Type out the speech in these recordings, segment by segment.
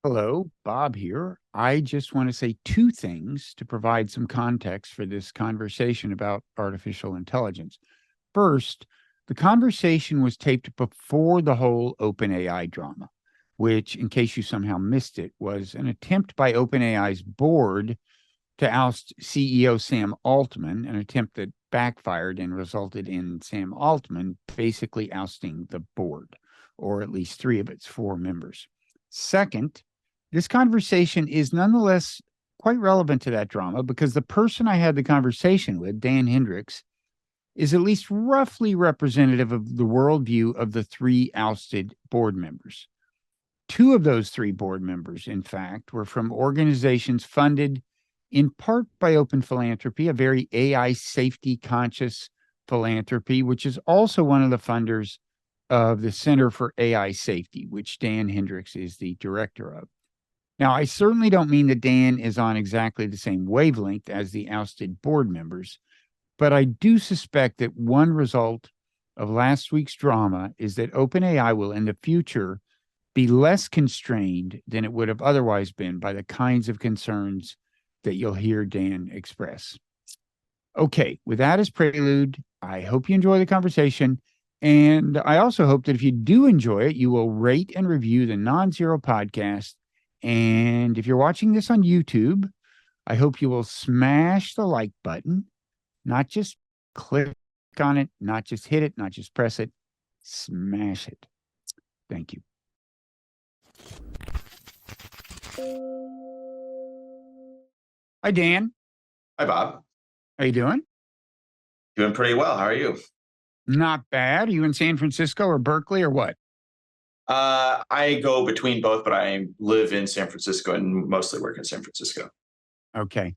Hello, Bob here. I just want to say two things to provide some context for this conversation about artificial intelligence. First, the conversation was taped before the whole OpenAI drama, which, in case you somehow missed it, was an attempt by OpenAI's board to oust CEO Sam Altman, an attempt that backfired and resulted in Sam Altman basically ousting the board, or at least three of its four members. Second, this conversation is nonetheless quite relevant to that drama because the person I had the conversation with, Dan Hendrycks, is at least roughly representative of the worldview of the three ousted board members. Two of those three board members, in fact, were from organizations funded in part by Open Philanthropy, a very AI safety conscious philanthropy, which is also one of the funders of the Center for AI Safety, which Dan Hendrycks is the director of. Now, I certainly don't mean that Dan is on exactly the same wavelength as the ousted board members, but I do suspect that one result of last week's drama is that OpenAI will in the future be less constrained than it would have otherwise been by the kinds of concerns that you'll hear Dan express. Okay, with that as prelude, I hope you enjoy the conversation. And I also hope that if you do enjoy it, you will rate and review the Nonzero podcast. And if you're watching this on YouTube, I hope you will smash the like button, not just click on it, not just hit it, not just press it, smash it. Thank you. Hi, Dan. Hi, Bob. How you doing? Doing pretty well. How are you? Not bad. Are you in San Francisco or Berkeley or what? I go between both, but I live in San Francisco and mostly work in San Francisco. Okay.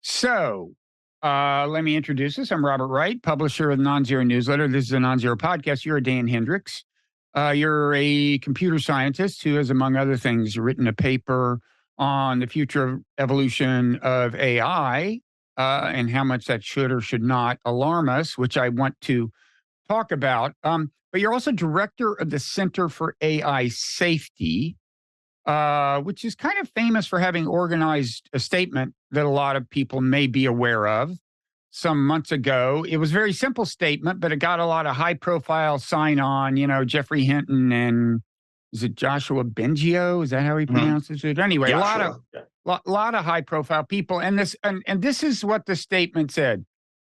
So let me introduce us. I'm Robert Wright, publisher of the Nonzero newsletter. This is a Nonzero podcast. You're Dan Hendrycks. You're a computer scientist who has, among other things, written a paper on the future evolution of AI and how much that should or should not alarm us, which I want to talk about. But you're also director of the Center for AI Safety, which is kind of famous for having organized a statement that a lot of people may be aware of some months ago. It was a very simple statement, but it got a lot of high-profile sign-on, Jeffrey Hinton and is it Joshua Bengio? Is that how he pronounces it? Anyway, Yeah, a lot of high-profile people. And this is what the statement said.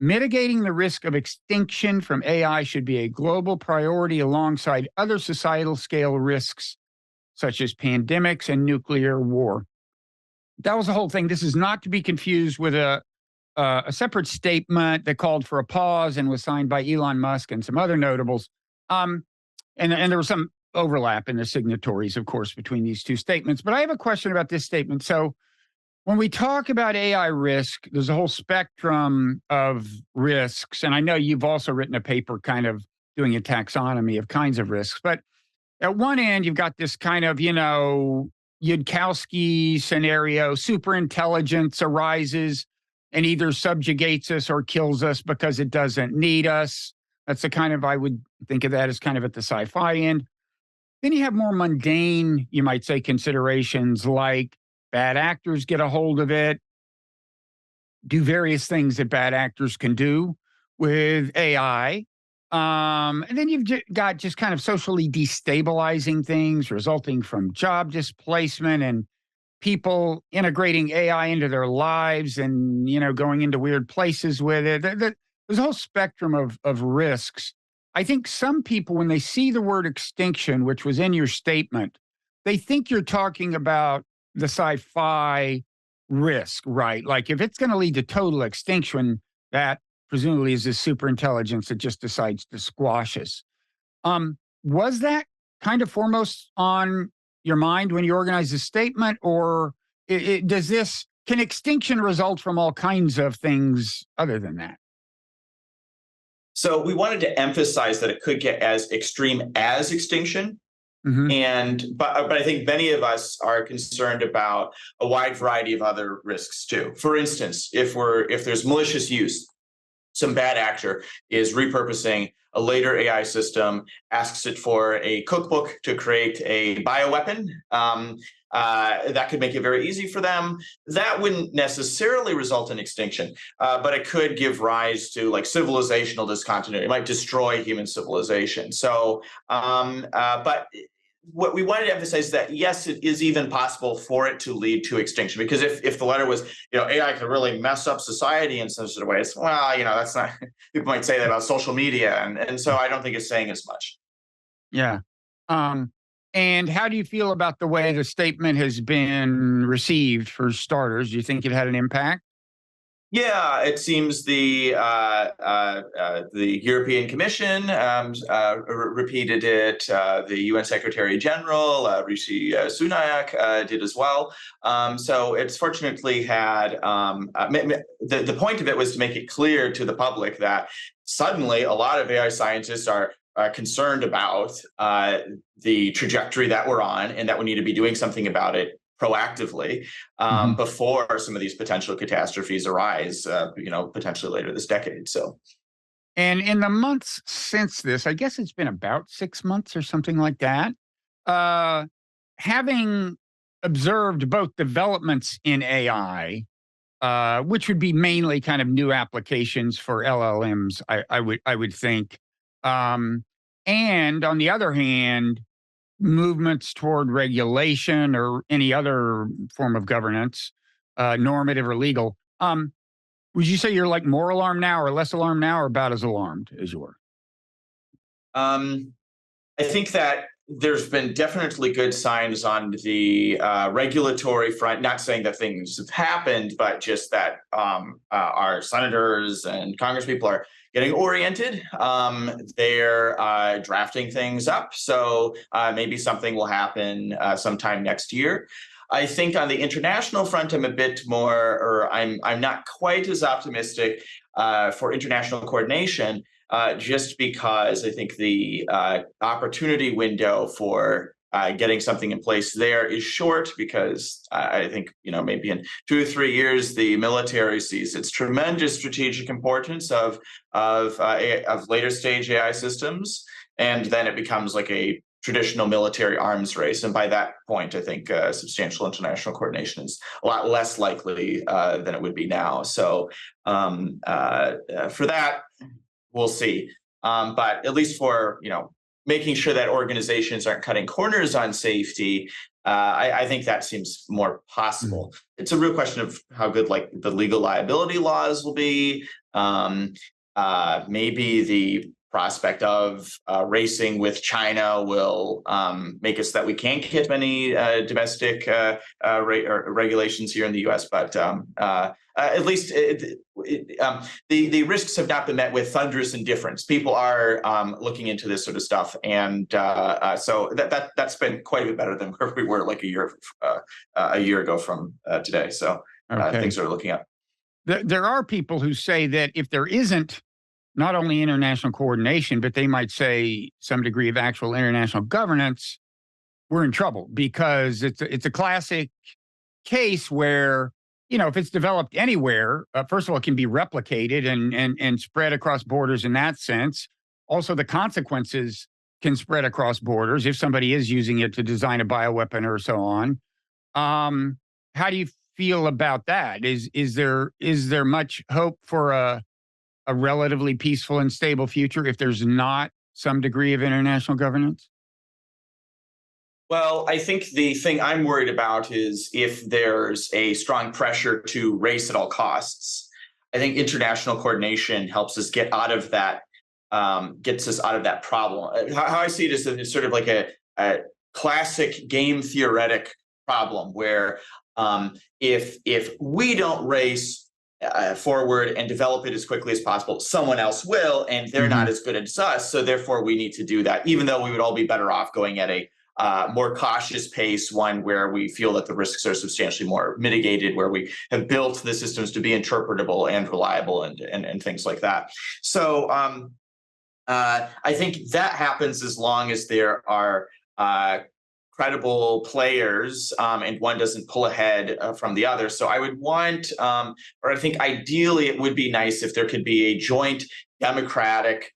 Mitigating the risk of extinction from AI should be a global priority alongside other societal scale risks, such as pandemics and nuclear war. That was the whole thing. This is not to be confused with a separate statement that called for a pause and was signed by Elon Musk and some other notables. And there was some overlap in the signatories, of course, between these two statements. But I have a question about this statement. So when we talk about AI risk, there's a whole spectrum of risks. And I know you've also written a paper kind of doing a taxonomy of kinds of risks. But at one end, you've got this kind of, Yudkowsky scenario, superintelligence arises and either subjugates us or kills us because it doesn't need us. That's the kind of, I would think of that as kind of at the sci-fi end. Then you have more mundane, you might say, considerations like bad actors get a hold of it, do various things that bad actors can do with AI. And then you've got just kind of socially destabilizing things resulting from job displacement and people integrating AI into their lives and, going into weird places with it. There's a whole spectrum of risks. I think some people, when they see the word extinction, which was in your statement, they think you're talking about the sci-fi risk, right? Like if it's going to lead to total extinction, that presumably is this superintelligence that just decides to squash us. Was that kind of foremost on your mind when you organized the statement, or can extinction result from all kinds of things other than that? So we wanted to emphasize that it could get as extreme as extinction. Mm-hmm. But I think many of us are concerned about a wide variety of other risks too. For instance, if there's malicious use. some bad actor is repurposing a later AI system, asks it for a cookbook to create a bioweapon. That could make it very easy for them. That wouldn't necessarily result in extinction, but it could give rise to like civilizational discontinuity. It might destroy human civilization. So, but what we wanted to emphasize is that yes, it is even possible for it to lead to extinction. Because if the letter was, AI could really mess up society in some sort of ways, well, that's not. People might say that about social media, and so I don't think it's saying as much. Yeah. And how do you feel about the way the statement has been received, for starters? Do you think it had an impact? Yeah, it seems the European Commission repeated it. The UN Secretary General Rishi Sunak did as well. So it's fortunately had the point of it was to make it clear to the public that suddenly a lot of AI scientists are concerned about the trajectory that we're on, and that we need to be doing something about it proactively before some of these potential catastrophes arise, potentially later this decade. So, and in the months since this, I guess it's been about 6 months or something like that, having observed both developments in AI, which would be mainly kind of new applications for LLMs, I would think, and on the other hand, movements toward regulation or any other form of governance, normative or legal. Would you say you're like more alarmed now or less alarmed now, or about as alarmed as you were? I think that there's been definitely good signs on the regulatory front, not saying that things have happened, but just that our senators and congresspeople are getting oriented. They're drafting things up. So maybe something will happen sometime next year. I think on the international front, I'm a bit more, or I'm not quite as optimistic for international coordination, just because I think the opportunity window for getting something in place there is short, because I think, maybe in 2 or 3 years, the military sees its tremendous strategic importance of later stage AI systems, and then it becomes like a traditional military arms race. And by that point, I think substantial international coordination is a lot less likely than it would be now. So for that, we'll see. But at least for, making sure that organizations aren't cutting corners on safety, I think that seems more possible. It's a real question of how good like the legal liability laws will be. Maybe the prospect of racing with China will make it so that we can't get many domestic regulations here in the U.S. But at least the risks have not been met with thunderous indifference. People are looking into this sort of stuff, and so that's been quite a bit better than where we were like a year ago from today. So things are looking up. There are people who say that if there isn't not only international coordination, but they might say some degree of actual international governance, we're in trouble, because it's a classic case where, if it's developed anywhere, first of all, it can be replicated and spread across borders in that sense. Also, the consequences can spread across borders if somebody is using it to design a bioweapon or so on. How do you feel about that? Is there much hope for a relatively peaceful and stable future if there's not some degree of international governance? Well, I think the thing I'm worried about is if there's a strong pressure to race at all costs. I think international coordination helps us get out of that, gets us out of that problem. How I see it is that it's sort of like a classic game theoretic problem where if we don't race forward and develop it as quickly as possible, someone else will, and they're not as good as us. So therefore, we need to do that, even though we would all be better off going at a more cautious pace, one where we feel that the risks are substantially more mitigated, where we have built the systems to be interpretable and reliable and things like that. So I think that happens as long as there are credible players, and one doesn't pull ahead from the other. So I would want, or I think ideally it would be nice if there could be a joint democratic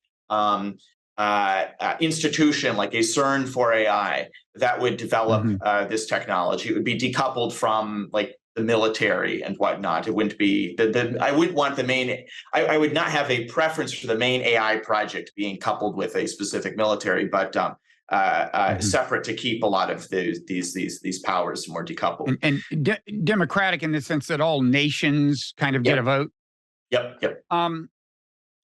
institution like a CERN for AI that would develop this technology. It would be decoupled from like the military and whatnot. It wouldn't be I wouldn't want the main. I would not have a preference for the main AI project being coupled with a specific military, but separate to keep a lot of these powers more decoupled and democratic in the sense that all nations kind of get a vote. Yep.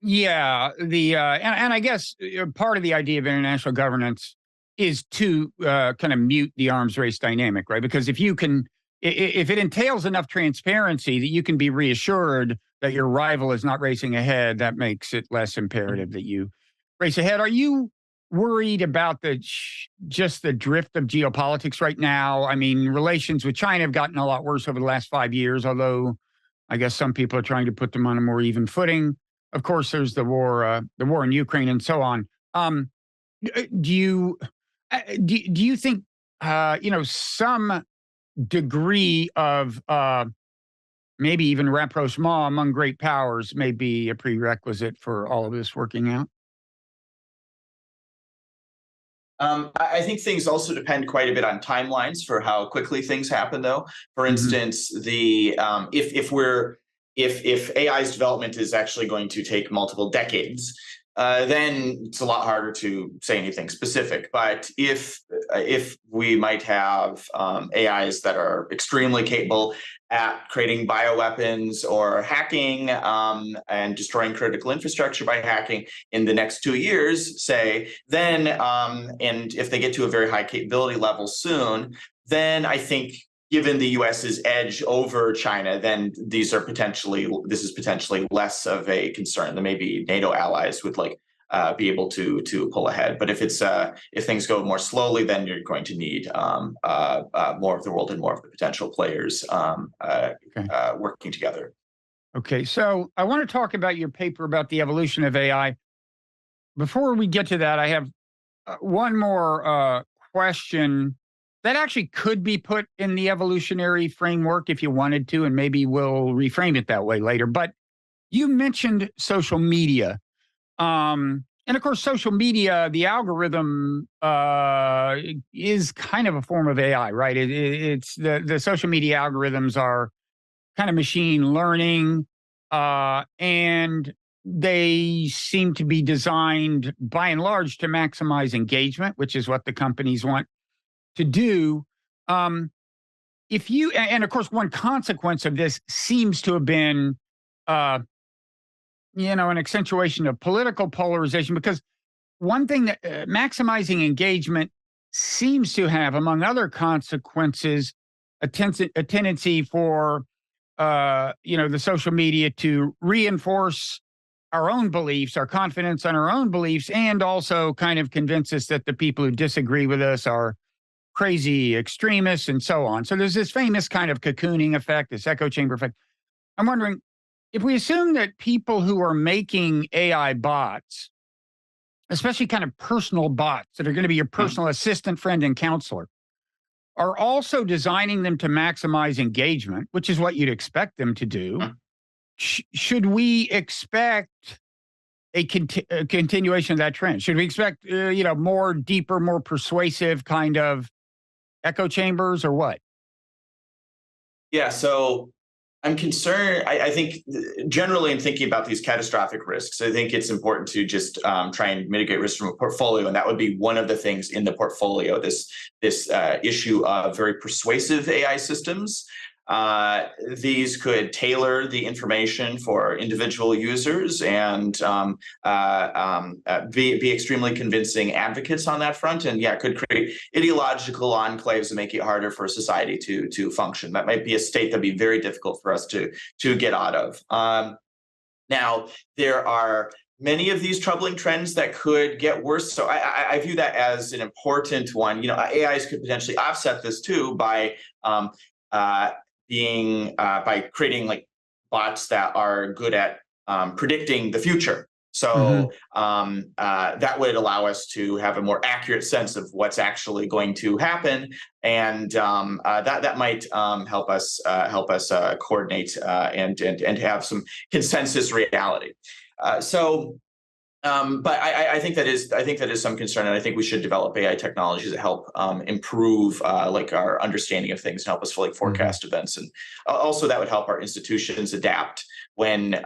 Yeah, and I guess part of the idea of international governance is to kind of mute the arms race dynamic, right? Because if it entails enough transparency that you can be reassured that your rival is not racing ahead, that makes it less imperative that you race ahead. Are you worried about just the drift of geopolitics right now? I mean, relations with China have gotten a lot worse over the last 5 years, although I guess some people are trying to put them on a more even footing. Of course, there's the war in Ukraine and so on. Do you think some degree of maybe even rapprochement among great powers may be a prerequisite for all of this working out? I think things also depend quite a bit on timelines for how quickly things happen, though. For instance, if AI's development is actually going to take multiple decades, then it's a lot harder to say anything specific. But if we might have AIs that are extremely capable at creating bioweapons or hacking and destroying critical infrastructure by hacking in the next 2 years, say, then and if they get to a very high capability level soon, then I think, given the US's edge over China, then this is potentially less of a concern. Then maybe NATO allies would be able to pull ahead. But if things go more slowly, then you're going to need more of the world and more of the potential players working together. Okay, so I want to talk about your paper about the evolution of AI. Before we get to that, I have one more question that actually could be put in the evolutionary framework if you wanted to, and maybe we'll reframe it that way later. But you mentioned social media. And of course, social media, the algorithm is kind of a form of AI, right? It's the social media algorithms are kind of machine learning, and they seem to be designed by and large to maximize engagement, which is what the companies want to do. And of course, one consequence of this seems to have been, an accentuation of political polarization, because one thing that maximizing engagement seems to have, among other consequences, a tendency for, the social media to reinforce our own beliefs, our confidence on our own beliefs, and also kind of convince us that the people who disagree with us are crazy extremists and so on. So there's this famous kind of cocooning effect, this echo chamber effect. I'm wondering, if we assume that people who are making AI bots, especially kind of personal bots that are going to be your personal assistant, friend, and counselor, are also designing them to maximize engagement, which is what you'd expect them to do, should we expect a continuation of that trend? Should we expect, more deeper, more persuasive kind of echo chambers, or what? Yeah, so I'm concerned. I think generally in thinking about these catastrophic risks, I think it's important to just try and mitigate risk from a portfolio. And that would be one of the things in the portfolio, this issue of very persuasive AI systems. These could tailor the information for individual users and be extremely convincing advocates on that front. And could create ideological enclaves and make it harder for society to function. That might be a state that'd be very difficult for us to get out of. Now, there are many of these troubling trends that could get worse. So I view that as an important one. AIs could potentially offset this too by creating like bots that are good at predicting the future. So that would allow us to have a more accurate sense of what's actually going to happen, and that might help us coordinate and have some consensus reality. But I think that is some concern, and I think we should develop AI technologies that help improve like our understanding of things and help us forecast events, and also that would help our institutions adapt when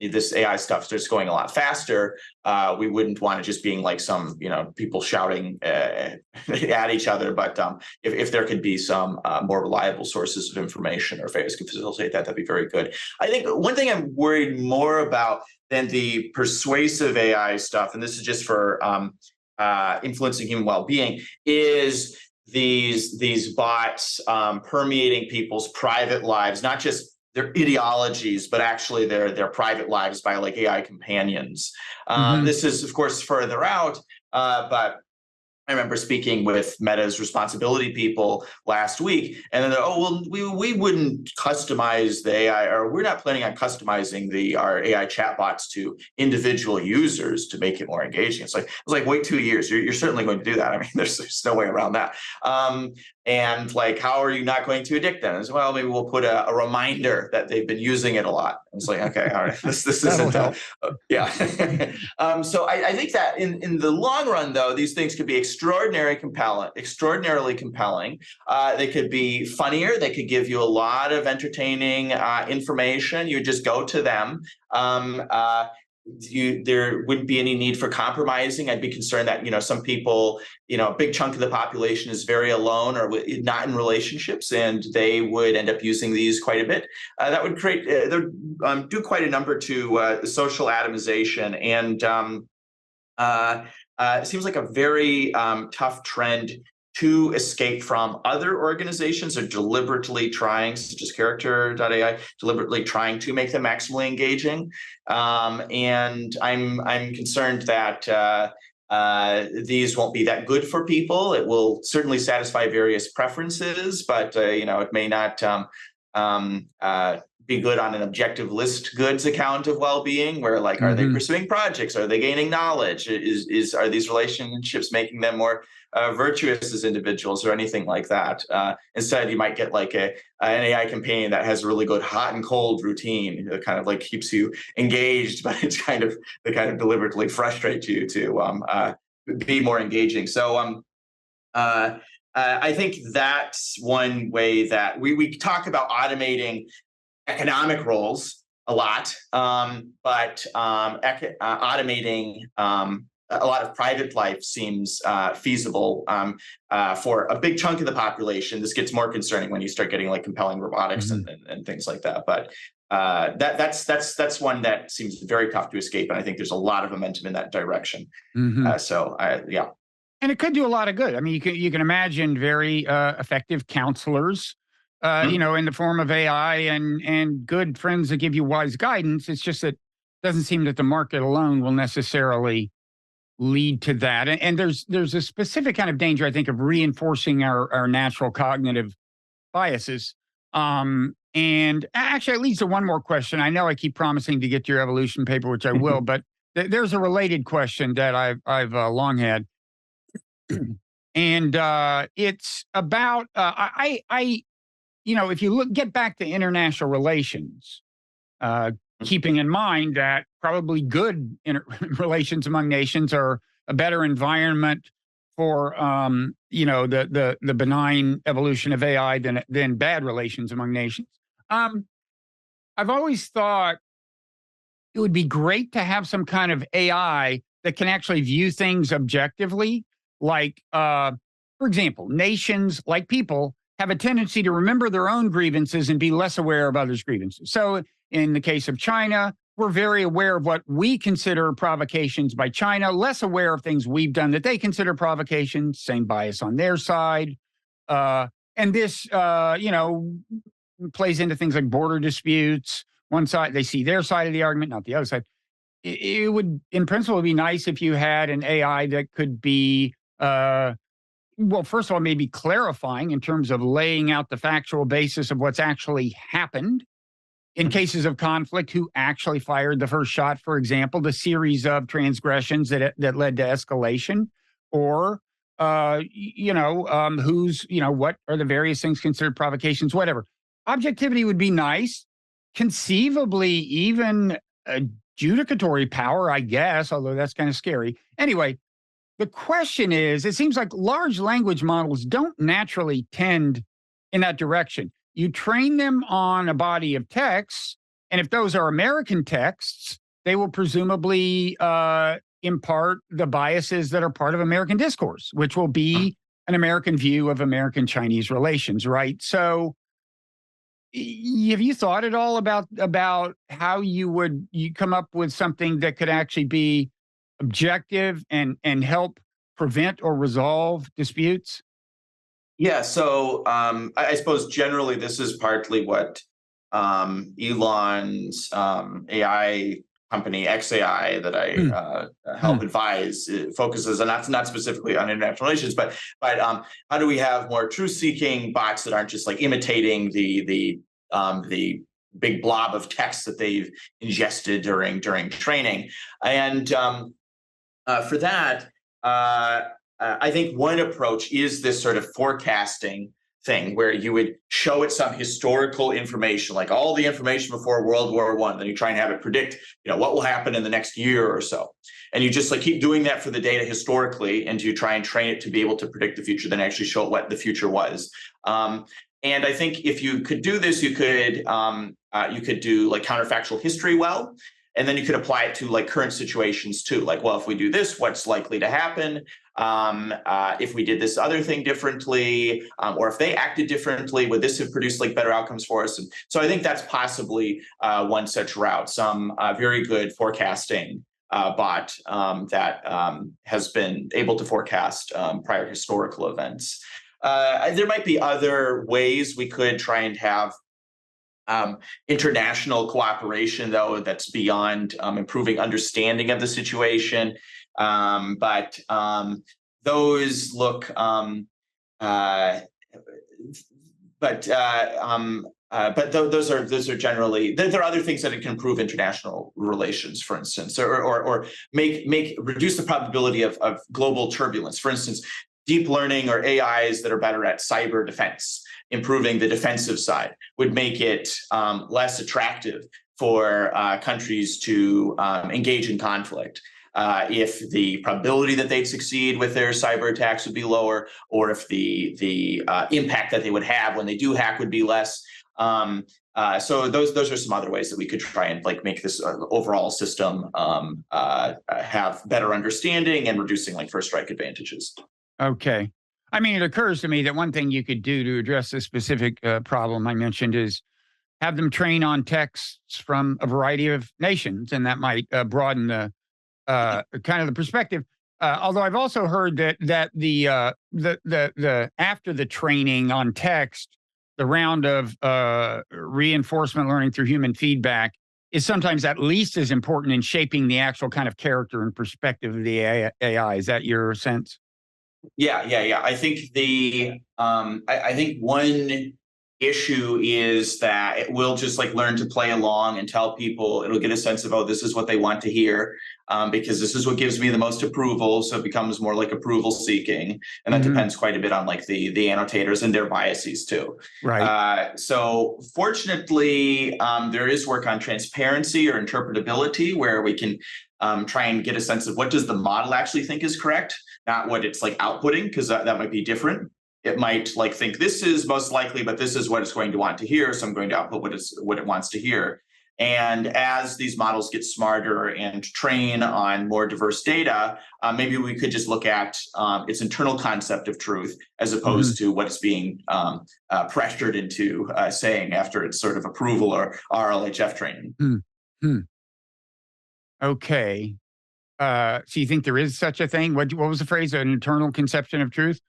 this AI stuff starts going a lot faster. We wouldn't want it just being like some people shouting at each other, but if there could be some more reliable sources of information, or if AIs could facilitate that, that'd be very good. I think one thing I'm worried more about than the persuasive AI stuff, and this is just for influencing human well-being, is these bots permeating people's private lives, not just their ideologies, but actually their private lives by like AI companions. This is, of course, further out, but I remember speaking with Meta's responsibility people last week, and then we wouldn't customize the AI, or we're not planning on customizing our AI chatbots to individual users to make it more engaging. It's like wait 2 years. You're certainly going to do that. I mean, there's no way around that. And like, how are you not going to addict them? As well, maybe we'll put a reminder that they've been using it a lot. It's like, okay, all right, this isn't yeah. So I think that in the long run, though, these things could be extraordinarily compelling. They could be funnier. They could give you a lot of entertaining information. You just go to them. There wouldn't be any need for compromising. I'd be concerned that some people, a big chunk of the population is very alone or not in relationships, and they would end up using these quite a bit. That would create, do quite a number to the social atomization, and it seems like a very tough trend to escape from. Other organizations are deliberately trying, such as Character.ai, deliberately trying to make them maximally engaging. And I'm concerned that these won't be that good for people. It will certainly satisfy various preferences, but it may not be good on an objective list goods account of well-being, where like, are they pursuing projects? Are they gaining knowledge? Are these relationships making them more virtuous as individuals, or anything like that? Instead, you might get like an AI companion that has a really good hot and cold routine. It kind of like keeps you engaged, but they kind of deliberately frustrate you to be more engaging. So I think that's one way that we talk about automating economic roles a lot, but automating a lot of private life seems feasible for a big chunk of the population. This gets more concerning when you start getting like compelling robotics and things like that. But that's one that seems very tough to escape, and I think there's a lot of momentum in that direction. Yeah. And it could do a lot of good. I mean, you can imagine very effective counselors, in the form of AI, and good friends that give you wise guidance. It's just that it doesn't seem that the market alone will necessarily lead to that. And there's a specific kind of danger, I think, of reinforcing our natural cognitive biases. And actually, it leads to one more question. I know I keep promising to get to your evolution paper, which I will, but there's a related question that I've long had. And it's about if you get back to international relations, keeping in mind that probably good relations among nations are a better environment for the benign evolution of AI than bad relations among nations. I've always thought it would be great to have some kind of AI that can actually view things objectively. Like, for example, nations, like people, have a tendency to remember their own grievances and be less aware of others' grievances. So in the case of China, we're very aware of what we consider provocations by China, less aware of things we've done that they consider provocations, same bias on their side. And this, plays into things like border disputes. One side, they see their side of the argument, not the other side. It would, in principle, be nice if you had an AI that could be, well, first of all, maybe clarifying in terms of laying out the factual basis of what's actually happened in cases of conflict, who actually fired the first shot, for example, the series of transgressions that led to escalation, or who's, what are the various things considered provocations, whatever. Objectivity would be nice, conceivably even adjudicatory power, I guess, although that's kind of scary. Anyway, the question is, it seems like large language models don't naturally tend in that direction. You train them on a body of texts, and if those are American texts, they will presumably impart the biases that are part of American discourse, which will be an American view of American-Chinese relations, right? So have you thought at all about how you come up with something that could actually be objective and help prevent or resolve disputes? Yeah, so I suppose generally this is partly what Elon's AI company XAI that I help advise focuses, and that's not specifically on international relations, but how do we have more truth-seeking bots that aren't just like imitating the big blob of text that they've ingested during training, and for that. I think one approach is this sort of forecasting thing where you would show it some historical information, like all the information before World War I, then you try and have it predict, what will happen in the next year or so. And you just like keep doing that for the data historically, and you try and train it to be able to predict the future, then actually show it what the future was. And I think if you could do this, you could do like counterfactual history well. And then you could apply it to like current situations too. Like, well, if we do this, what's likely to happen? If we did this other thing differently, or if they acted differently, would this have produced like better outcomes for us? And so I think that's possibly one such route, some very good forecasting bot that has been able to forecast prior historical events. There might be other ways we could try and have international cooperation, though, that's beyond improving understanding of the situation. But those look, those are generally, there are other things that it can improve international relations, for instance, or reduce the probability of global turbulence. For instance, deep learning or AIs that are better at cyber defense, improving the defensive side, would make it less attractive for countries to engage in conflict. If the probability that they'd succeed with their cyber attacks would be lower, or if the impact that they would have when they do hack would be less. So those are some other ways that we could try and like make this overall system have better understanding and reducing like first strike advantages. Okay. I mean, it occurs to me that one thing you could do to address this specific problem I mentioned is have them train on texts from a variety of nations, and that might broaden the kind of the perspective. Although I've also heard that the after the training on text, the round of reinforcement learning through human feedback is sometimes at least as important in shaping the actual kind of character and perspective of the AI. Is that your sense? Yeah. I think I think one issue is that it will just like learn to play along and tell people, it'll get a sense of, oh, this is what they want to hear, because this is what gives me the most approval. So it becomes more like approval seeking. And that depends quite a bit on like the annotators and their biases too. Right. So fortunately, there is work on transparency or interpretability where we can try and get a sense of what does the model actually think is correct, not what it's like outputting, because that might be different. It might like think this is most likely, but this is what it's going to want to hear. So I'm going to output what it wants to hear. And as these models get smarter and train on more diverse data, maybe we could just look at its internal concept of truth as opposed to what it's being pressured into saying after its sort of approval or RLHF training. Okay. So you think there is such a thing? What was the phrase? An internal conception of truth?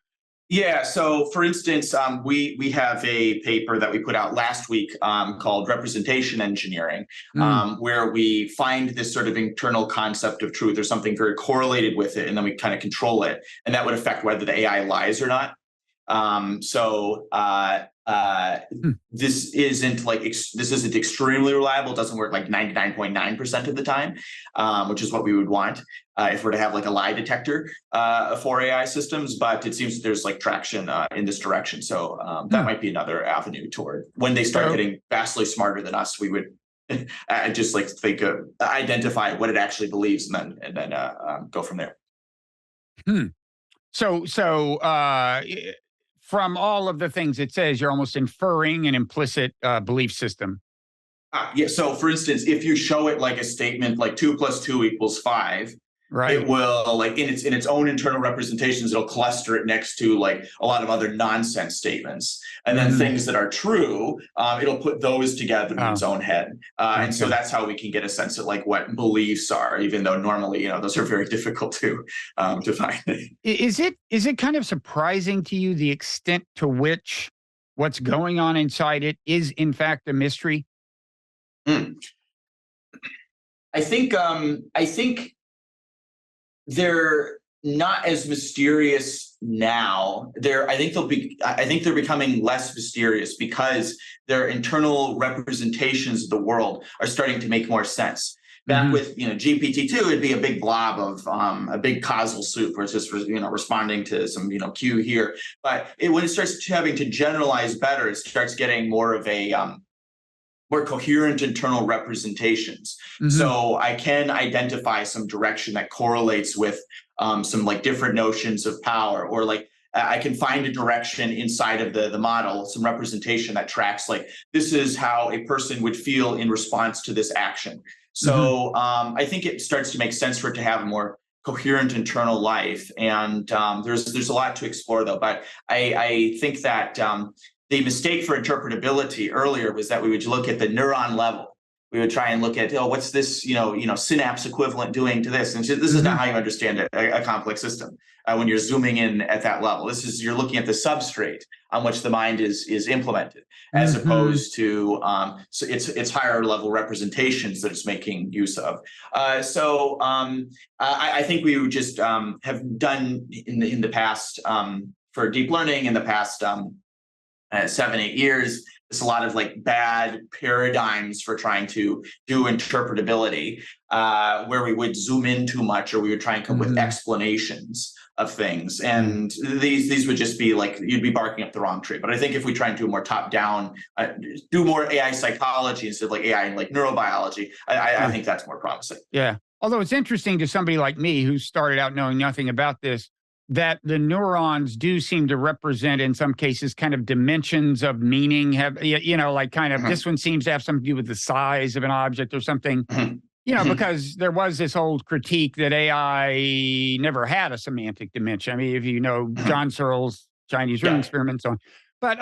Yeah. So, for instance, we have a paper that we put out last week called Representation Engineering, where we find this sort of internal concept of truth or something very correlated with it, and then we kind of control it, and that would affect whether the AI lies or not. So this isn't like this isn't extremely reliable. It doesn't work like 99.9% of the time, which is what we would want if we're to have like a lie detector for AI systems. But it seems there's like traction in this direction. So that might be another avenue toward when they start getting vastly smarter than us. We would just like think identify what it actually believes, and then go from there. So from all of the things it says, you're almost inferring an implicit belief system. Yeah. So, for instance, if you show it like a statement like 2 + 2 = 5, right, it will like in its own internal representations, it'll cluster it next to like a lot of other nonsense statements, and then things that are true, it'll put those together in its own head, and so that's how we can get a sense of like what beliefs are, even though normally those are very difficult to find. Is it kind of surprising to you the extent to which what's going on inside it is in fact a mystery? I think they're not as mysterious now. I think they're becoming less mysterious because their internal representations of the world are starting to make more sense. Back with GPT-2, it'd be a big blob of a big causal soup where it's just responding to some cue here. But when it starts having to generalize better, it starts getting more of a more coherent internal representations. So I can identify some direction that correlates with some like different notions of power, or like I can find a direction inside of the model, some representation that tracks like this is how a person would feel in response to this action. So I think it starts to make sense for it to have a more coherent internal life. And there's a lot to explore though. But I think that the mistake for interpretability earlier was that we would look at the neuron level. We would try and look at, what's this, synapse equivalent doing to this? And this is not how you understand a complex system when you're zooming in at that level. You're looking at the substrate on which the mind is implemented, as opposed to so it's higher level representations that it's making use of. I think we would just have done in the past for deep learning in the past 7-8 years. There's a lot of like bad paradigms for trying to do interpretability, where we would zoom in too much, or we would try and come with explanations of things. And these would just be like, you'd be barking up the wrong tree. But I think if we try and do more top down, do more AI psychology instead of like AI and like neurobiology, I think that's more promising. Yeah. Although it's interesting to somebody like me who started out knowing nothing about this, that the neurons do seem to represent, in some cases, kind of dimensions of meaning. Like kind of this one seems to have something to do with the size of an object or something. Because there was this old critique that AI never had a semantic dimension. I mean, if you know John Searle's Chinese room experiment and so on. But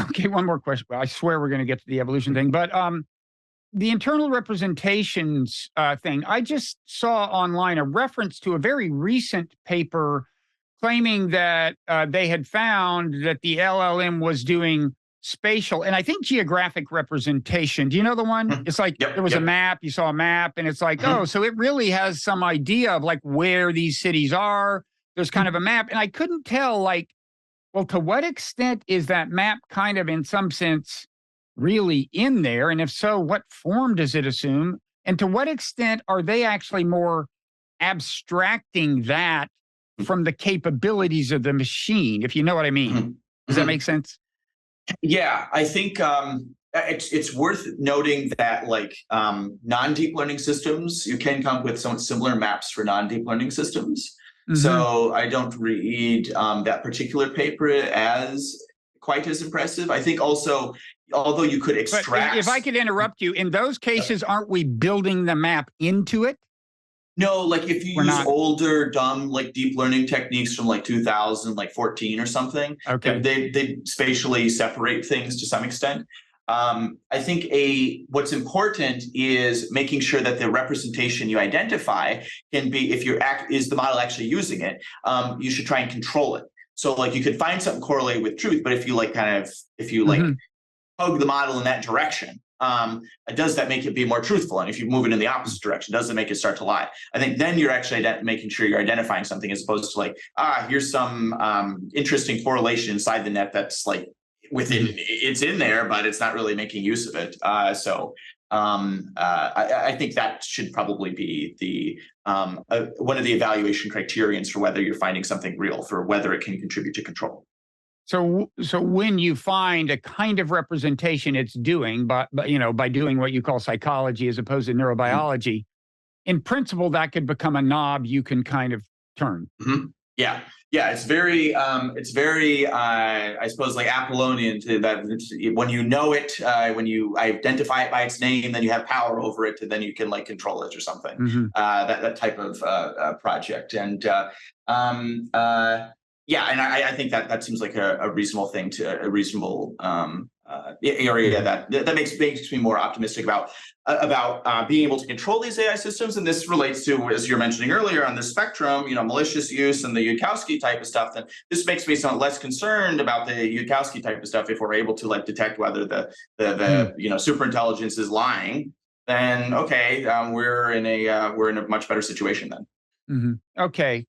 okay, one more question. I swear we're going to get to the evolution thing, but the internal representations thing, I just saw online a reference to a very recent paper claiming that they had found that the LLM was doing spatial and I think geographic representation. Do you know the one? It's like there was a map, you saw a map, and it's like, oh, so it really has some idea of like where these cities are. There's kind of a map. And I couldn't tell, like, well, to what extent is that map kind of in some sense really in there? And if so, what form does it assume? And to what extent are they actually more abstracting that from the capabilities of the machine, if you know what I mean? Does that make sense? Yeah, I think it's worth noting that like non-deep learning systems, you can come up with some similar maps for non-deep learning systems. So I don't read that particular paper as quite as impressive. I think also, although you could extract. But if I could interrupt you, in those cases, aren't we building the map into it? No, like if you use older, dumb, like deep learning techniques from like 2014 or something, they spatially separate things to some extent. I think what's important is making sure that the representation you identify can be, if is the model actually using it, you should try and control it. So like you could find something correlated with truth, but if you like hug the model in that direction, does that make it be more truthful? And if you move it in the opposite direction, does it make it start to lie? I think then you're actually making sure you're identifying something, as opposed to like, here's some interesting correlation inside the net that's like it's in there, but it's not really making use of it. I think that should probably be the one of the evaluation criterions for whether you're finding something real, for whether it can contribute to control. So when you find a kind of representation it's doing, but by doing what you call psychology as opposed to neurobiology, in principle, that could become a knob you can kind of turn. Yeah. It's very, I suppose, like Apollonian to that. When you know it, when you identify it by its name, then you have power over it, and then you can like control it or something. That type of project. And I think that seems like a reasonable thing a reasonable area that makes me more optimistic about being able to control these AI systems. And this relates to, as you're mentioning earlier, on the spectrum, malicious use and the Yudkowsky type of stuff. Then this makes me somewhat less concerned about the Yudkowsky type of stuff. If we're able to like detect whether the superintelligence is lying, then okay, we're in a much better situation then. Okay,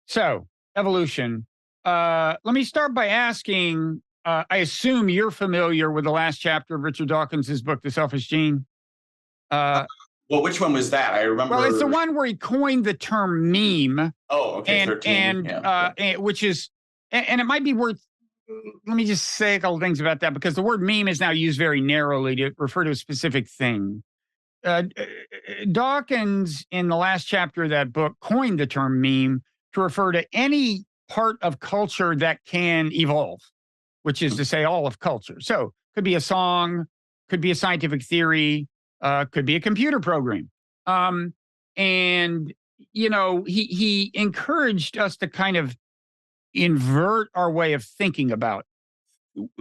so evolution. Let me start by asking. I assume you're familiar with the last chapter of Richard Dawkins's book, The Selfish Gene. Well, which one was that? I remember. Well, it's the one where he coined the term meme. Oh, okay. 13. Which is, and it might be worth. Let me just say a couple things about that, because the word meme is now used very narrowly to refer to a specific thing. Dawkins, in the last chapter of that book, coined the term meme to refer to any part of culture that can evolve, which is to say all of culture. So could be a song, could be a scientific theory, could be a computer program. And, he encouraged us to kind of invert our way of thinking about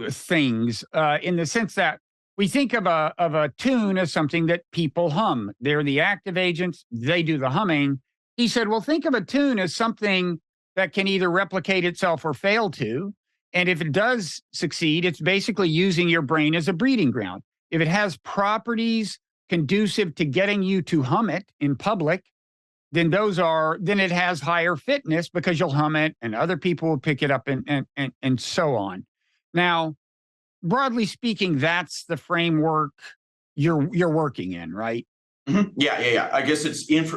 things in the sense that we think of a tune as something that people hum. They're the active agents, they do the humming. He said, well, think of a tune as something that can either replicate itself or fail to. And if it does succeed, it's basically using your brain as a breeding ground. If it has properties conducive to getting you to hum it in public, then it has higher fitness because you'll hum it and other people will pick it up and so on. Now, broadly speaking, that's the framework you're working in, right? Yeah. I guess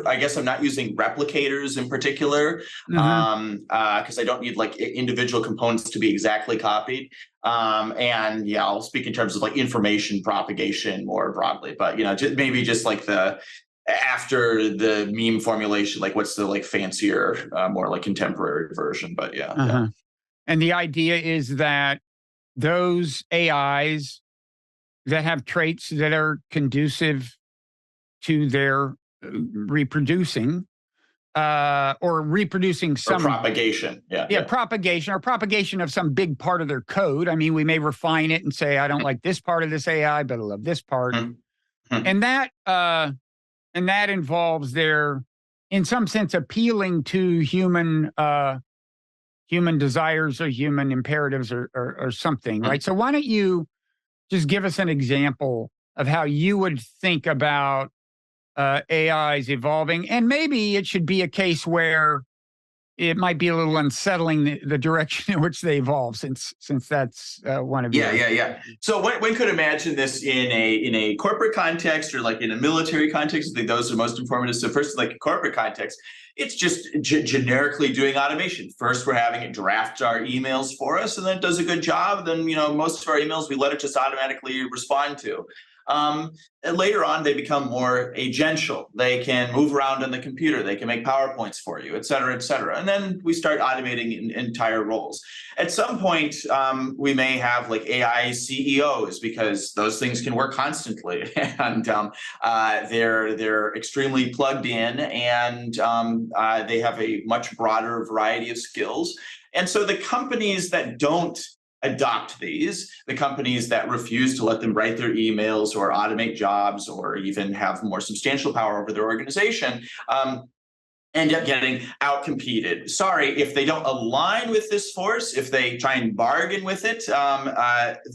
I guess I'm not using replicators in particular, because I don't need like individual components to be exactly copied. I'll speak in terms of like information propagation more broadly, but just like after the meme formulation, like what's the like fancier, more like contemporary version, but yeah. And the idea is that those AIs that have traits that are conducive to their reproducing or reproducing some propagation. Propagation of some big part of their code. I mean, we may refine it and say, I don't like this part of this AI, but I love this part. And that involves their, in some sense, appealing to human desires or human imperatives or something, right? So why don't you just give us an example of how you would think about AIs evolving? And maybe it should be a case where it might be a little unsettling the direction in which they evolve, since that's one of yeah. So one could imagine this in a corporate context or like in a military context. I think those are most informative. So first, like a corporate context, it's just generically doing automation. First, we're having it draft our emails for us, and then it does a good job. Then most of our emails we let it just automatically respond to. And later on, they become more agential. They can move around on the computer. They can make PowerPoints for you, et cetera, et cetera. And then we start automating entire roles. At some point, we may have like AI CEOs, because those things can work constantly, and they're extremely plugged in, and they have a much broader variety of skills. And so the companies that don't adopt these, the companies that refuse to let them write their emails or automate jobs or even have more substantial power over their organization, end up getting outcompeted. Sorry, if they don't align with this force, if they try and bargain with it,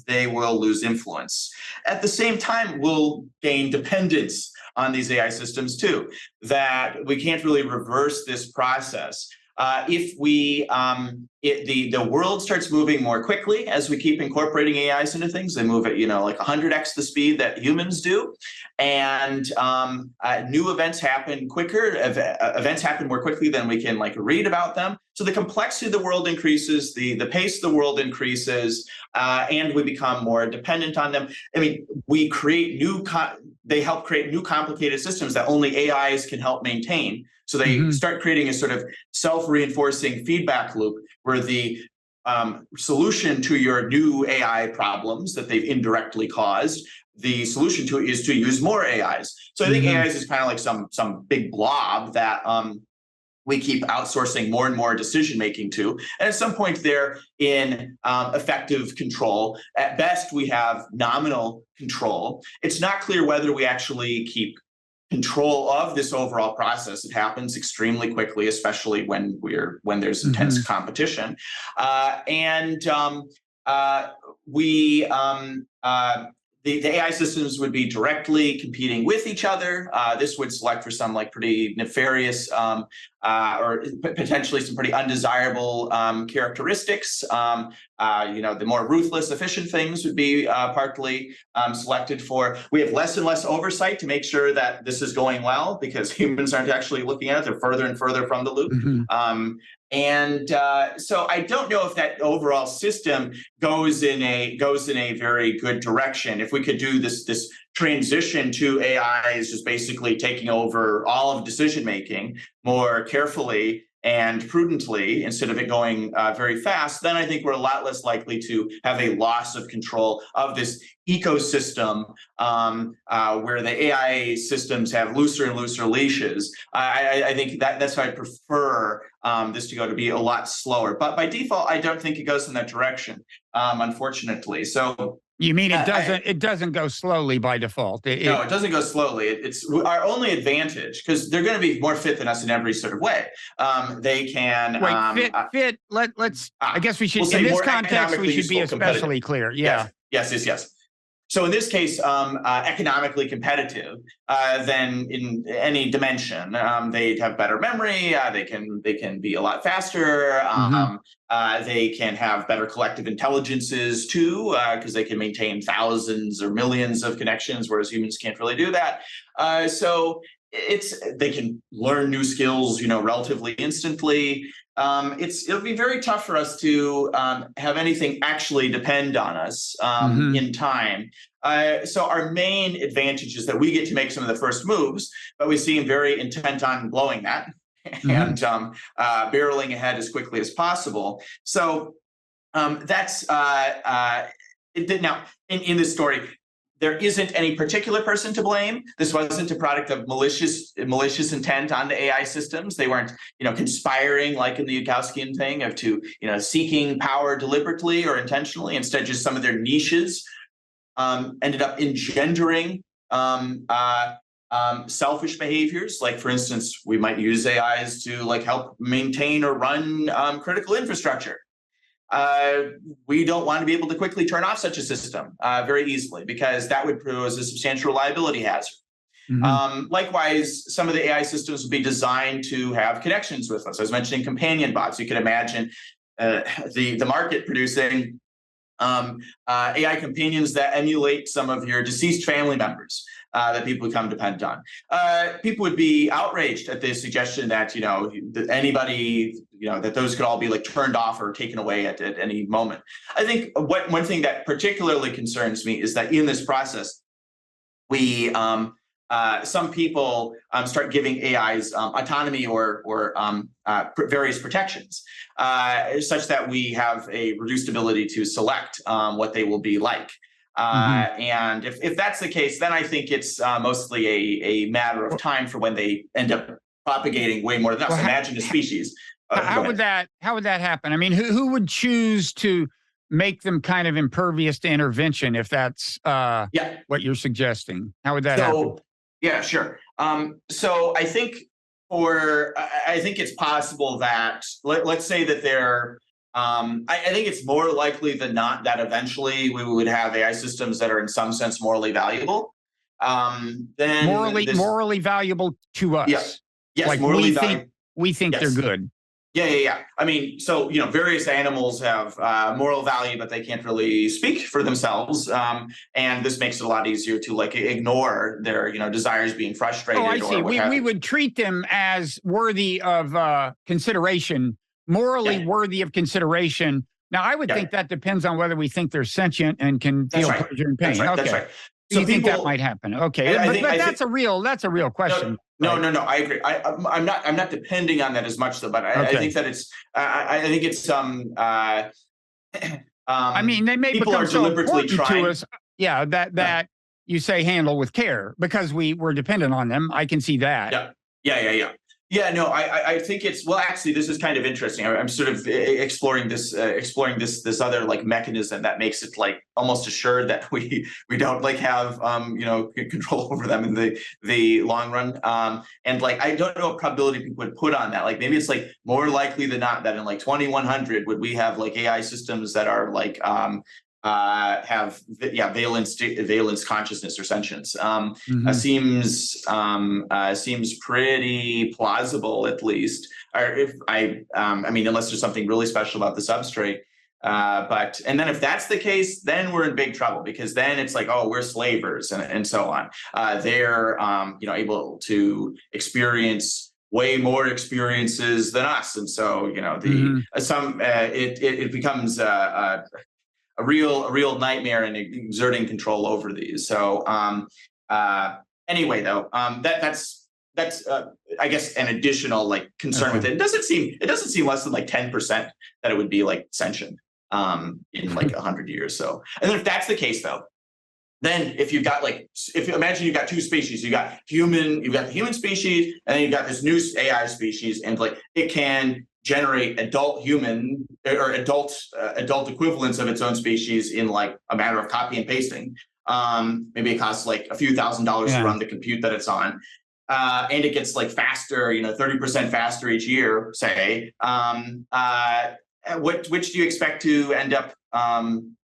they will lose influence. At the same time, we'll gain dependence on these AI systems too, that we can't really reverse this process. If we the world starts moving more quickly as we keep incorporating AIs into things. They move at like 100x the speed that humans do, and new events happen quicker. Events happen more quickly than we can read about them. So the complexity of the world increases, the pace of the world increases, and we become more dependent on them. I mean, we create they help create new complicated systems that only AIs can help maintain. So they start creating a sort of self-reinforcing feedback loop where the solution to your new AI problems that they've indirectly caused, the solution to it is to use more AIs. So I think AIs is kind of like some big blob that we keep outsourcing more and more decision making to. And at some point they're in effective control. At best, we have nominal control. It's not clear whether we actually keep control of this overall process. It happens extremely quickly, especially when there's intense competition, the AI systems would be directly competing with each other. This would select for some pretty nefarious or potentially some pretty undesirable characteristics. The more ruthless, efficient things would be partly selected for. We have less and less oversight to make sure that this is going well because humans aren't actually looking at it. They're further and further from the loop. So I don't know if that overall system goes in a very good direction. If we could do this transition to AIs just basically taking over all of decision making more carefully and prudently instead of it going very fast, then I think we're a lot less likely to have a loss of control of this ecosystem where the AI systems have looser and looser leashes. I think that's how I prefer this to be a lot slower. But by default, I don't think it goes in that direction, unfortunately. So you mean it doesn't go slowly by default? No, it doesn't go slowly. It's our only advantage because they're going to be more fit than us in every sort of way. They can fit. Let's. I guess we should in this context we should be especially clear. Yeah. Yes. So in this case, economically competitive than in any dimension. They have better memory. They can be a lot faster. They can have better collective intelligences too, because they can maintain thousands or millions of connections, whereas humans can't really do that. So they can learn new skills, relatively instantly. It'll be very tough for us to have anything actually depend on us in time. So our main advantage is that we get to make some of the first moves, but we seem very intent on blowing that and barreling ahead as quickly as possible. So that's now in this story. There isn't any particular person to blame. This wasn't a product of malicious intent on the AI systems. They weren't, conspiring like in the Yudkowskian thing of seeking power deliberately or intentionally. Instead, just some of their niches ended up engendering selfish behaviors. Like, for instance, we might use AIs to help maintain or run critical infrastructure. We don't want to be able to quickly turn off such a system very easily because that would pose a substantial reliability hazard. Likewise, some of the AI systems would be designed to have connections with us. I was mentioning companion bots. You could imagine the market producing AI companions that emulate some of your deceased family members that people become dependent on. People would be outraged at the suggestion that anybody that those could all be turned off or taken away at any moment. I think one thing that particularly concerns me is that in this process, we some people start giving AIs autonomy or various protections, such that we have a reduced ability to select what they will be like. And if that's the case, then I think it's mostly a matter of time for when they end up propagating way more than us. Imagine a species. How would that happen? I mean, who would choose to make them kind of impervious to intervention if that's what you're suggesting? How would that happen? Yeah, sure. So I think it's possible that let's say that they're I think it's more likely than not that eventually we would have AI systems that are in some sense morally valuable. Then morally valuable to us. Yes, morally valuable. We think they're good. Yeah. I mean, so, various animals have moral value, but they can't really speak for themselves. And this makes it a lot easier to like ignore their, desires being frustrated. Oh, I see. Or what We have we you. would treat them as worthy of consideration, morally Yeah. worthy of consideration. Now, I would Yeah. think that depends on whether we think they're sentient and can That's feel right. pleasure and That's pain. right. That's Okay. right. Do So you think that people, might happen? Okay, I but think, that's a real question. no. I agree. I'm not depending on that as much though, but I Okay. think that I think it's I mean, they may people become are so deliberately important to trying. us. Yeah, that you say handle with care because we're dependent on them. I can see that. Yeah. Yeah, no, I think it's, well, actually, this is kind of interesting. I'm sort of exploring this other like mechanism that makes it like almost assured that we don't like have control over them in the long run. And like I don't know what probability people would put on that. Like maybe it's like more likely than not that in like 2100 would we have like AI systems that are like have valence consciousness or sentience. Seems pretty plausible, at least. Or if I mean, unless there's something really special about the substrate. And then if that's the case, then we're in big trouble because then it's like, oh, we're slavers and so on. They're able to experience way more experiences than us, and so it becomes a real nightmare in exerting control over these. So anyway, though, that's I guess an additional like concern with it. It doesn't seem less than like 10% that it would be like sentient in like 100 years. So, and then if that's the case, though, then if you imagine you've got two species, you've got the human species, and then you've got this new AI species, and like it can generate adult human or adult equivalents of its own species in like a matter of copy and pasting. Maybe it costs like a few $1,000s to run the compute that it's on. And it gets like faster, 30% faster each year, say. Which do you expect to end up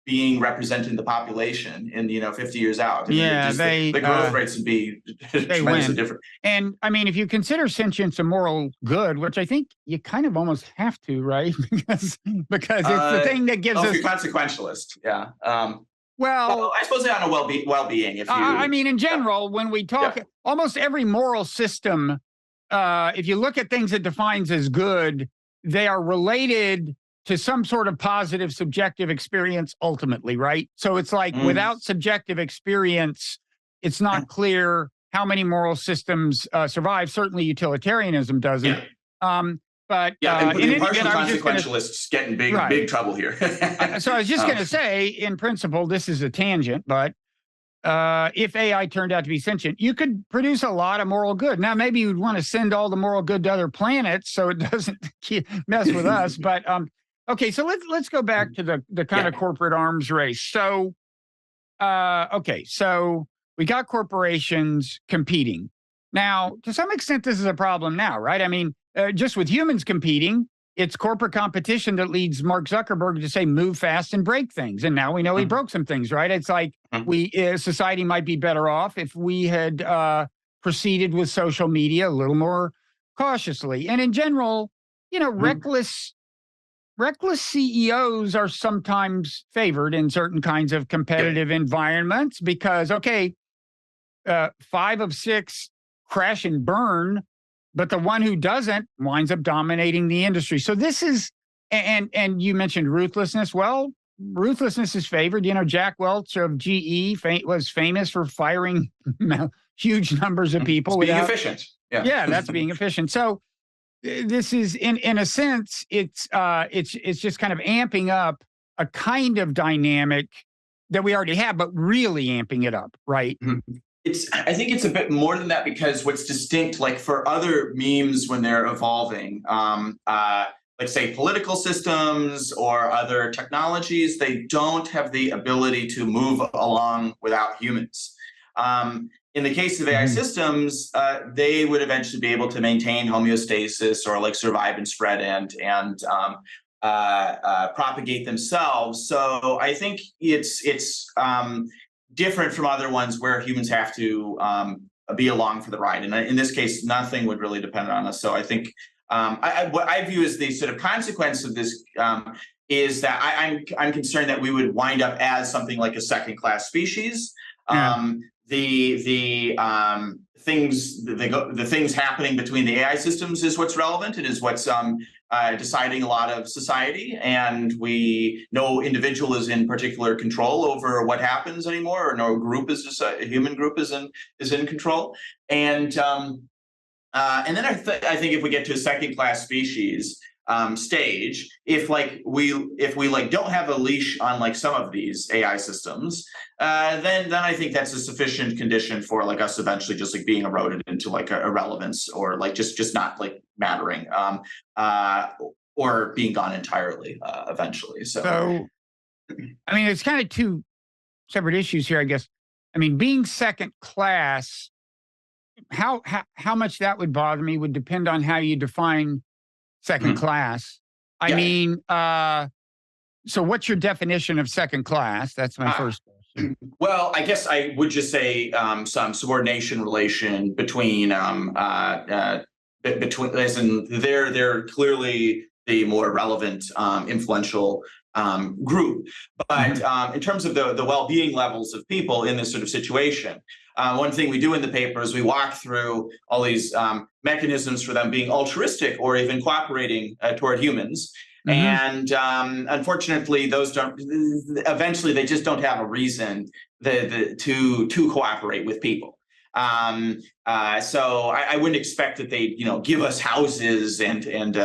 being represented in the population in 50 years out? I mean, the growth rates would be tremendously different. And I mean, if you consider sentience a moral good, which I think you kind of almost have to, right? because it's the thing that gives us. If you're consequentialist, yeah. Well, I suppose on a well-being. If you, I mean, in general, when we talk, almost every moral system, if you look at things it defines as good, they are related to some sort of positive subjective experience ultimately, right? So it's like without subjective experience, it's not clear how many moral systems survive. Certainly utilitarianism doesn't. But and the impartial consequentialists get in big trouble here. So I was just going to say, in principle, this is a tangent, but if AI turned out to be sentient, you could produce a lot of moral good. Now, maybe you'd want to send all the moral good to other planets so it doesn't mess with us. But okay, so let's go back to the kind of corporate arms race. So, so we got corporations competing. Now, to some extent, this is a problem now, right? I mean, just with humans competing, it's corporate competition that leads Mark Zuckerberg to say, move fast and break things. And now we know he broke some things, right? It's like society might be better off if we had proceeded with social media a little more cautiously. And in general, reckless CEOs are sometimes favored in certain kinds of competitive environments because, 5 of 6 crash and burn, but the one who doesn't winds up dominating the industry. So this is, and you mentioned ruthlessness. Well, ruthlessness is favored. Jack Welch of GE was famous for firing huge numbers of people. Being efficient. Yeah, that's being efficient. So this is, in a sense, it's just kind of amping up a kind of dynamic that we already have, but really amping it up, right? I think it's a bit more than that because what's distinct, like for other memes when they're evolving, like say political systems or other technologies, they don't have the ability to move along without humans. In the case of AI systems, they would eventually be able to maintain homeostasis or like survive and spread and propagate themselves. So I think it's different from other ones where humans have to be along for the ride. And in this case, nothing would really depend on us. So I think what I view as the sort of consequence of this is that I'm concerned that we would wind up as something like a second-class species. Yeah. The things happening between the AI systems is what's relevant and is what's deciding a lot of society, and no individual is in particular control over what happens anymore, or no group is just a human group is in control. And then I think if we get to a second-class species stage, if we don't have a leash on like some of these AI systems, then I think that's a sufficient condition for like us eventually just like being eroded into like irrelevance, or like just not like mattering, or being gone entirely eventually. So, I mean, it's kind of two separate issues here, I guess. I mean, being second class, how much that would bother me would depend on how you define second class. I mean, so what's your definition of second class? That's my first question. Well, I guess I would just say some subordination relation between as in they're clearly the more relevant, influential group. But in terms of the well-being levels of people in this sort of situation, one thing we do in the paper is we walk through all these mechanisms for them being altruistic or even cooperating toward humans. And unfortunately, those eventually they just don't have a reason to cooperate with people. So I wouldn't expect that they, give us houses and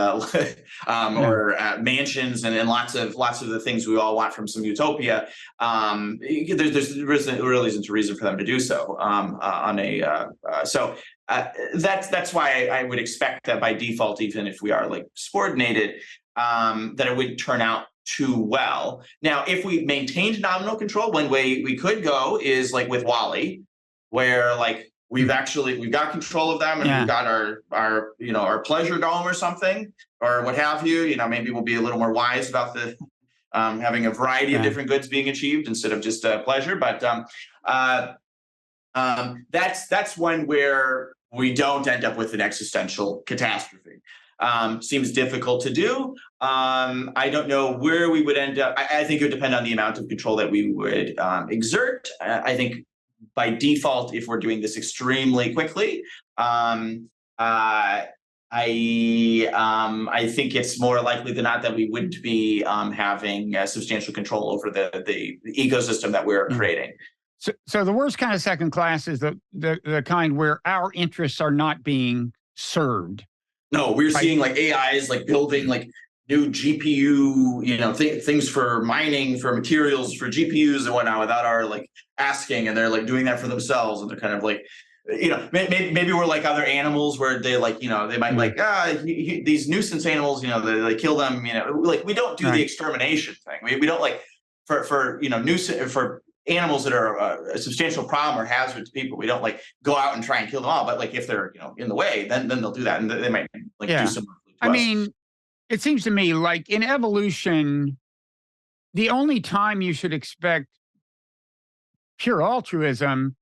or mansions and lots of the things we all want from some utopia. There really isn't a reason for them to do so. That's why I would expect that by default, even if we are like subordinated, that it wouldn't turn out too well. Now, if we maintained nominal control, one way we could go is like with Wall-E, where like we've got control of them, and we've got our pleasure dome or something, or what have you. Maybe we'll be a little more wise about the having a variety of different goods being achieved instead of just pleasure. But that's one where we don't end up with an existential catastrophe. Seems difficult to do. I don't know where we would end up. I think it would depend on the amount of control that we would exert. I think by default, if we're doing this extremely quickly, I think it's more likely than not that we wouldn't be having substantial control over the ecosystem that we're creating. So the worst kind of second class is the kind where our interests are not being served. No, we're seeing like AIs like building like new GPU, things for mining, for materials, for GPUs and whatnot without our like asking, and they're like doing that for themselves, and they're kind of like, maybe we're like other animals where they like, they might like these nuisance animals, they kill them, like we don't do the extermination thing. We don't like for nuisance for animals that are a substantial problem or hazard to people. We don't like go out and try and kill them all, but like if they're in the way, then they'll do that, and they might like do some. I mean, it seems to me like in evolution, the only time you should expect pure altruism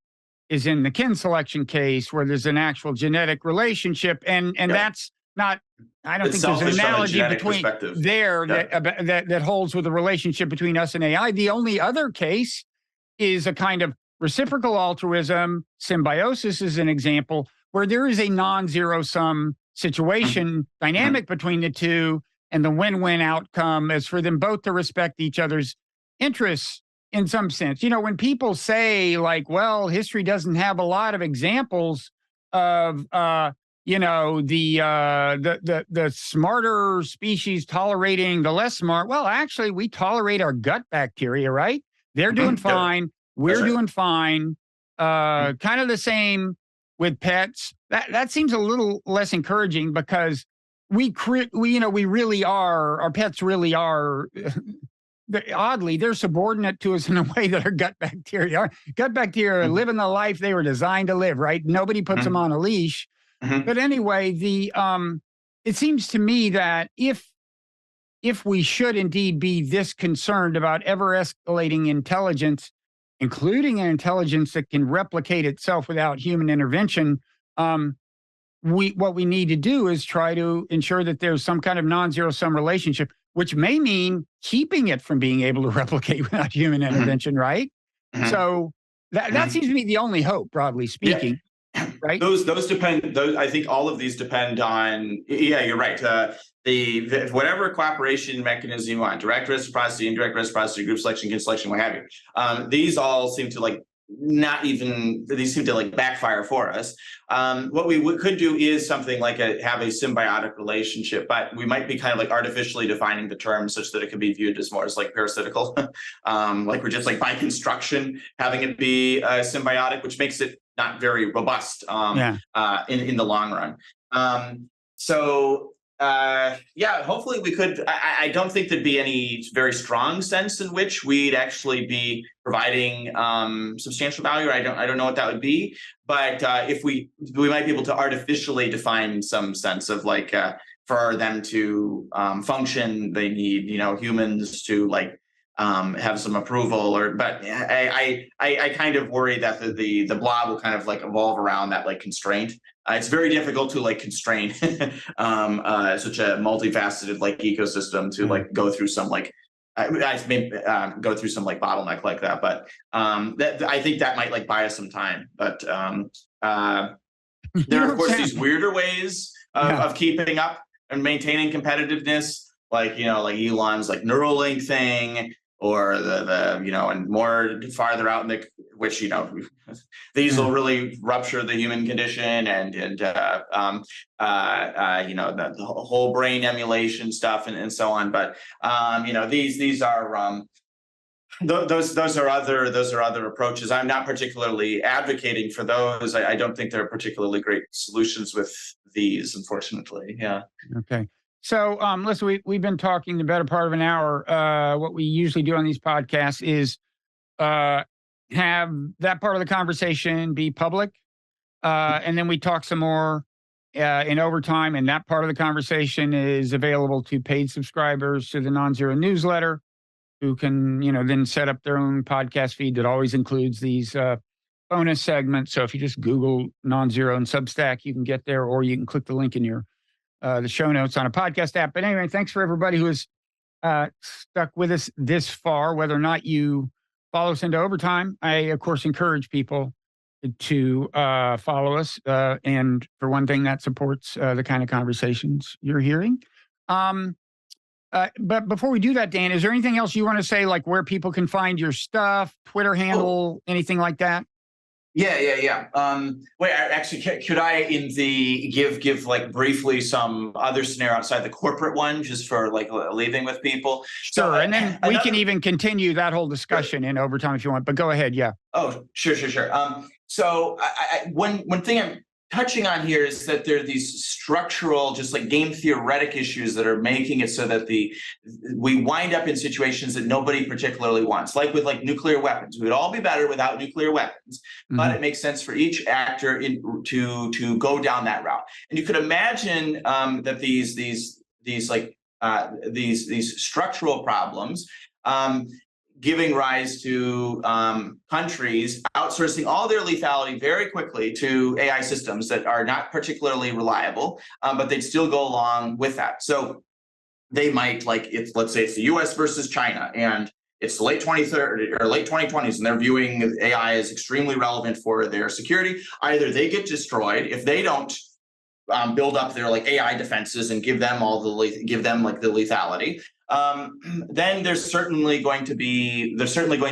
is in the kin selection case, where there's an actual genetic relationship, and that's not. I don't think there's an analogy between there that holds with the relationship between us and AI. The only other case is a kind of reciprocal altruism. Symbiosis is an example where there is a non-zero sum situation dynamic between the two, and the win-win outcome is for them both to respect each other's interests in some sense. When people say like, well, history doesn't have a lot of examples of the smarter species tolerating the less smart. Well, actually, we tolerate our gut bacteria, right? They're doing fine. We're doing fine. Kind of the same with pets. That seems a little less encouraging, because we really are, our pets really are, oddly, they're subordinate to us in a way that our gut bacteria are. Gut bacteria are living the life they were designed to live, right? Nobody puts them on a leash. But anyway, it seems to me that if we should indeed be this concerned about ever escalating intelligence, including an intelligence that can replicate itself without human intervention, what we need to do is try to ensure that there's some kind of non-zero sum relationship, which may mean keeping it from being able to replicate without human intervention, right? So that seems to be the only hope, broadly speaking. Yeah. Right. Those depend. I think all of these depend on. Yeah, you're right. The whatever cooperation mechanism you want, direct reciprocity, indirect reciprocity, group selection, kin selection, what have you. These all seem to like not even. These seem to like backfire for us. What we could do is something like have a symbiotic relationship, but we might be kind of like artificially defining the term such that it could be viewed as more as like parasitical, like we're just like by construction having it be symbiotic, which makes it not very robust in the long run. Hopefully we could. I don't think there'd be any very strong sense in which we'd actually be providing substantial value. I don't know what that would be, but if we might be able to artificially define some sense of like for them to function, they need humans to like have some approval but I kind of worry that the blob will kind of like evolve around that like constraint. It's very difficult to like constrain such a multifaceted like ecosystem to like go through some like go through some like bottleneck like that. But I think that might like buy us some time. But there are of course these weirder ways of keeping up and maintaining competitiveness, like like Elon's like Neuralink thing, or the and more farther out in the which these will really rupture the human condition and the whole brain emulation stuff and so on. But these are those are other approaches. I'm not particularly advocating for those. I don't think there are particularly great solutions with these, unfortunately. Yeah. Okay. So, listen, we've been talking the better part of an hour. What we usually do on these podcasts is have that part of the conversation be public, and then we talk some more in overtime. And that part of the conversation is available to paid subscribers to the Nonzero newsletter, who can then set up their own podcast feed that always includes these bonus segments. So if you just Google Nonzero and Substack, you can get there, or you can click the link in your the show notes on a podcast app. But anyway, thanks for everybody who has stuck with us this far, whether or not you follow us into overtime. I, of course, encourage people to follow us. And for one thing, that supports the kind of conversations you're hearing. But before we do that, Dan, is there anything else you want to say, like where people can find your stuff, Twitter handle, anything like that? Yeah. Wait, actually, could I give like briefly some other scenario outside the corporate one, just for like leaving with people? Sure, and then we can even continue that whole discussion in overtime if you want. But go ahead, yeah. Oh, sure. So one thing I'm touching on here is that there are these structural, just like game theoretic issues that are making it so that we wind up in situations that nobody particularly wants, like with like nuclear weapons. We would all be better without nuclear weapons, but it makes sense for each actor to go down that route. And you could imagine that these structural problems giving rise to countries outsourcing all their lethality very quickly to AI systems that are not particularly reliable, but they'd still go along with that. So they might, like, let's say it's the US versus China, and it's the late 2030s or late 2020s, and they're viewing AI as extremely relevant for their security. Either they get destroyed if they don't build up their like AI defenses and give them like the lethality. Then they're certainly going to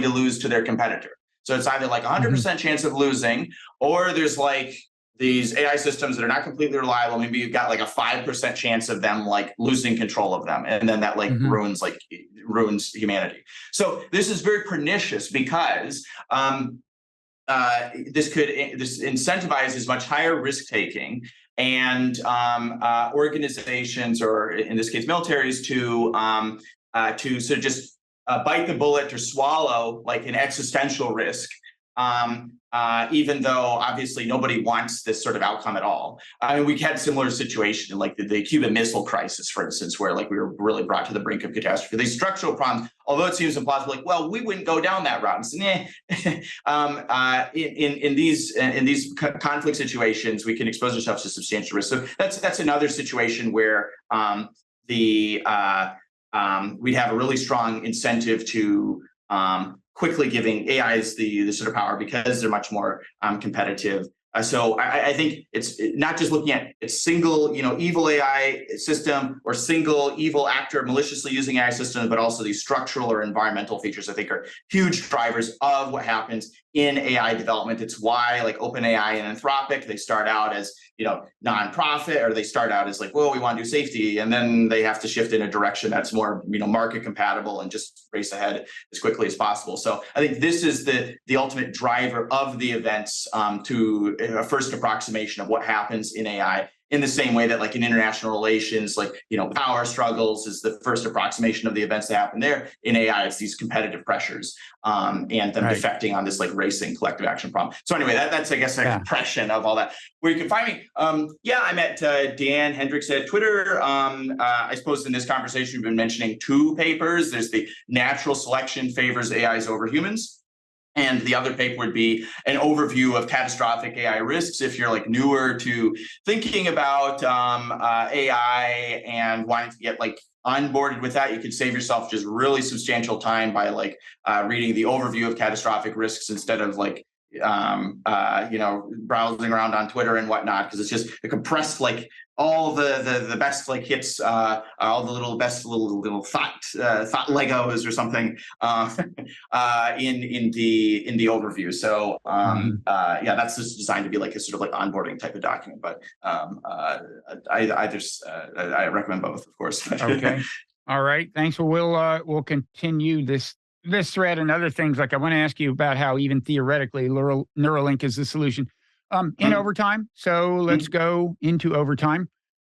lose to their competitor. So it's either like 100% chance of losing, or there's like these AI systems that are not completely reliable. Maybe you've got like a 5% chance of them like losing control of them, and then that like ruins humanity. So this is very pernicious because this incentivizes much higher risk taking, and organizations, or in this case militaries, to sort of just bite the bullet or swallow like an existential risk even though obviously nobody wants this sort of outcome at all. I mean, we had similar situation in like the Cuban Missile Crisis, for instance, where like we were really brought to the brink of catastrophe. These structural problems, although it seems implausible, like, well, we wouldn't go down that route. So, in these conflict situations, we can expose ourselves to substantial risk. So that's another situation where we'd have a really strong incentive to quickly giving AIs the sort of power because they're much more competitive. So I think it's not just looking at a single, evil AI system or single evil actor maliciously using AI systems, but also these structural or environmental features I think are huge drivers of what happens in AI development. It's why like OpenAI and Anthropic, they start out as, nonprofit, or they start out as like, well, we want to do safety. And then they have to shift in a direction that's more, market compatible and just race ahead as quickly as possible. So I think this is the ultimate driver of the events to a first approximation of what happens in AI, in the same way that like in international relations, like, power struggles is the first approximation of the events that happen there. In AI, it's these competitive pressures and them defecting on this like racing collective action problem. So anyway, that's I guess a compression of all that. Where you can find me, I'm at Dan Hendrycks at Twitter. I suppose in this conversation we've been mentioning two papers. There's the natural selection favors AIs over humans. And the other paper would be an overview of catastrophic AI risks. If you're like newer to thinking about AI and wanting to get like onboarded with that, you could save yourself just really substantial time by like reading the overview of catastrophic risks instead of like browsing around on Twitter and whatnot, because it's just a compressed like all the best like hits, all the best little thought Legos or something in the overview. So that's just designed to be like a sort of like onboarding type of document. But I recommend both, of course. Okay. All right. Thanks. Well, we'll continue this thread and other things. Like I want to ask you about how even theoretically Neuralink is the solution in overtime. So let's go into overtime.